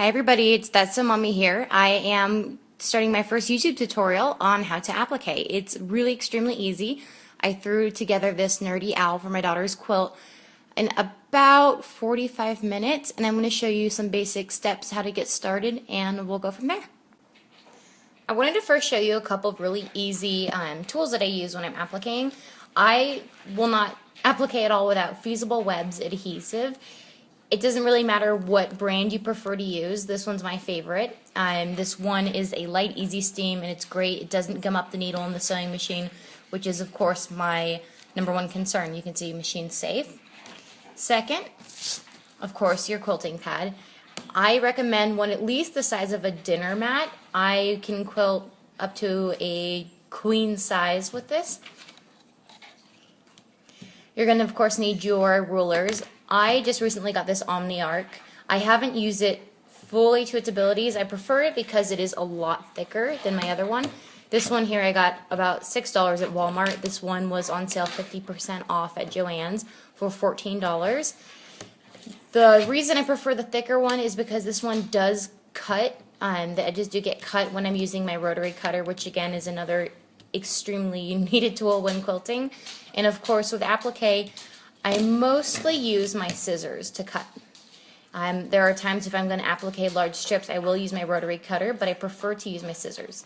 Hi everybody, it's That's So Mommy here. I am starting my first YouTube tutorial on how to applique. It's really extremely easy. I threw together this nerdy owl for my daughter's quilt in about 45 minutes, and I'm going to show you some basic steps how to get started, and we'll go from there. I wanted to first show you a couple of really easy tools that I use when I'm appliquing. I will not applique at all without Feasible Webs adhesive. It doesn't really matter what brand you prefer to use. This one's my favorite. This one is a light, easy steam, and it's great. It doesn't gum up the needle in the sewing machine, which is, of course, my #1 concern. You can see machine's safe. Second, of course, your quilting pad. I recommend one at least the size of a dinner mat. I can quilt up to a queen size with this. You're going to, of course, need your rulers. I just recently got this Omni Arc. I haven't used it fully to its abilities. I prefer it because it is a lot thicker than my other one. This one here I got about $6 at Walmart. This one was on sale 50% off at Joann's for $14. The reason I prefer the thicker one is because this one does cut. The edges do get cut when I'm using my rotary cutter, which again is another extremely needed tool when quilting. And of course with applique, I mostly use my scissors to cut. There are times if I'm going to applique large strips, I will use my rotary cutter, but I prefer to use my scissors.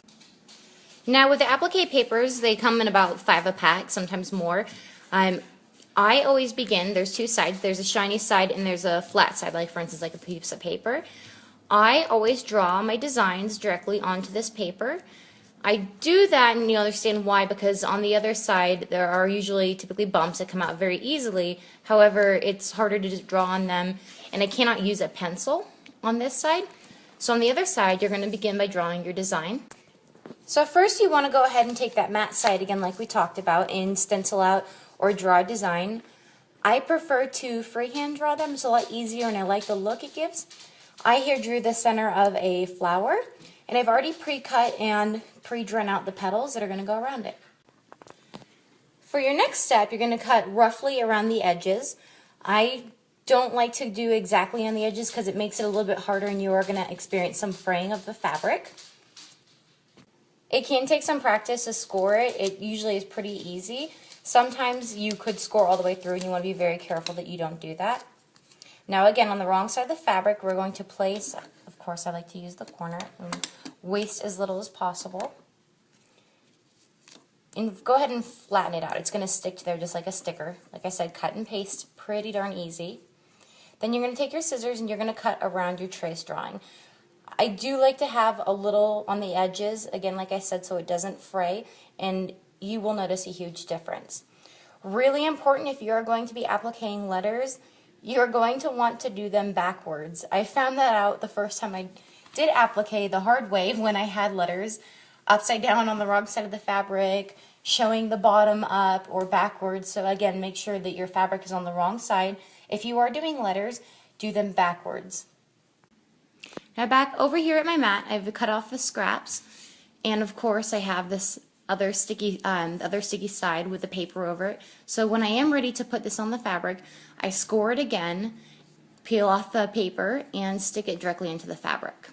Now with the applique papers, they come in about 5 a pack, sometimes more. I always begin, there's two sides, there's a shiny side and there's a flat side, like for instance like a piece of paper. I always draw my designs directly onto this paper. I do that, and you'll understand why, because on the other side there are usually typically bumps that come out very easily. However, it's harder to just draw on them, and I cannot use a pencil on this side. So on the other side, you're going to begin by drawing your design. So first you want to go ahead and take that matte side again like we talked about and stencil out or draw a design. I prefer to freehand draw them. It's a lot easier and I like the look it gives. I here drew the center of a flower, and I've already pre-cut and pre-drawn out the petals that are going to go around it. For your next step, you're going to cut roughly around the edges. I don't like to do exactly on the edges because it makes it a little bit harder and you are going to experience some fraying of the fabric. It can take some practice to score it. It usually is pretty easy. Sometimes you could score all the way through and you want to be very careful that you don't do that. Now again, on the wrong side of the fabric, we're going to place, of course I like to use the corner, and waste as little as possible. And go ahead and flatten it out. It's going to stick to there just like a sticker. Like I said, cut and paste, pretty darn easy. Then you're going to take your scissors and you're going to cut around your trace drawing. I do like to have a little on the edges, again like I said, so it doesn't fray, and you will notice a huge difference. Really important if you're going to be appliquing letters, you're going to want to do them backwards. I found that out the first time I did applique the hard way when I had letters upside down on the wrong side of the fabric, showing the bottom up or backwards. So again, make sure that your fabric is on the wrong side. If you are doing letters, do them backwards. Now back over here at my mat, I've cut off the scraps, and of course I have this other sticky side with the paper over it. So when I am ready to put this on the fabric, I score it again, peel off the paper, and stick it directly into the fabric.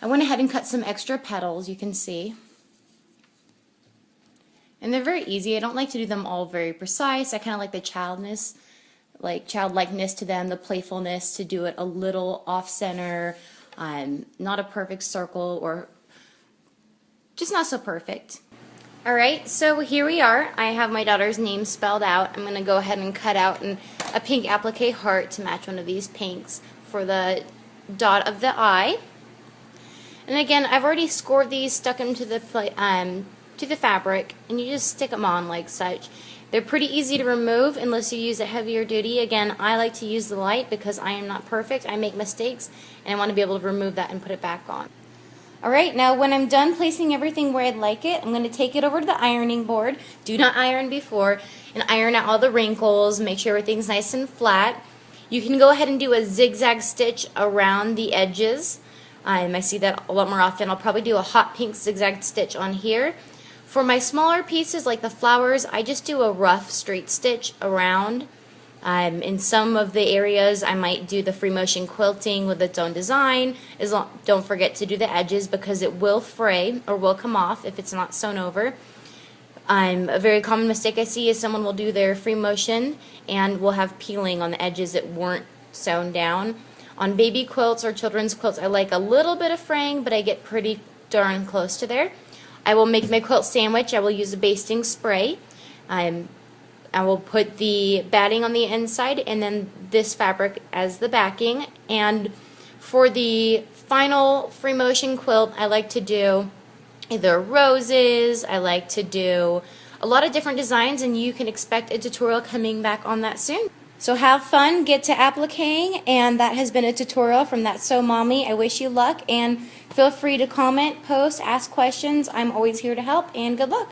I went ahead and cut some extra petals, you can see. And they're very easy. I don't like to do them all very precise. I kind of like the childlikeness to them, the playfulness to do it a little off-center, not a perfect circle, or just not so perfect. Alright, so here we are. I have my daughter's name spelled out. I'm going to go ahead and cut out a pink applique heart to match one of these pinks for the dot of the eye. And again, I've already scored these, stuck them to the fabric, and you just stick them on like such. They're pretty easy to remove unless you use a heavier duty. Again, I like to use the light because I am not perfect. I make mistakes, and I want to be able to remove that and put it back on. Alright, now when I'm done placing everything where I'd like it, I'm going to take it over to the ironing board. Do not iron before, and iron out all the wrinkles, make sure everything's nice and flat. You can go ahead and do a zigzag stitch around the edges. I see that a lot more often. I'll probably do a hot pink zigzag stitch on here. For my smaller pieces like the flowers, I just do a rough straight stitch around In some of the areas, I might do the free motion quilting with its own design. Don't forget to do the edges because it will fray or will come off if it's not sewn over. A very common mistake I see is someone will do their free motion and will have peeling on the edges that weren't sewn down. On baby quilts or children's quilts, I like a little bit of fraying, but I get pretty darn close to there. I will make my quilt sandwich. I will use a basting spray. I will put the batting on the inside and then this fabric as the backing. And for the final free motion quilt, I like to do either roses, I like to do a lot of different designs, and you can expect a tutorial coming back on that soon. So have fun, get to appliquing, and that has been a tutorial from That's So Mommy. I wish you luck, and feel free to comment, post, ask questions. I'm always here to help, and good luck.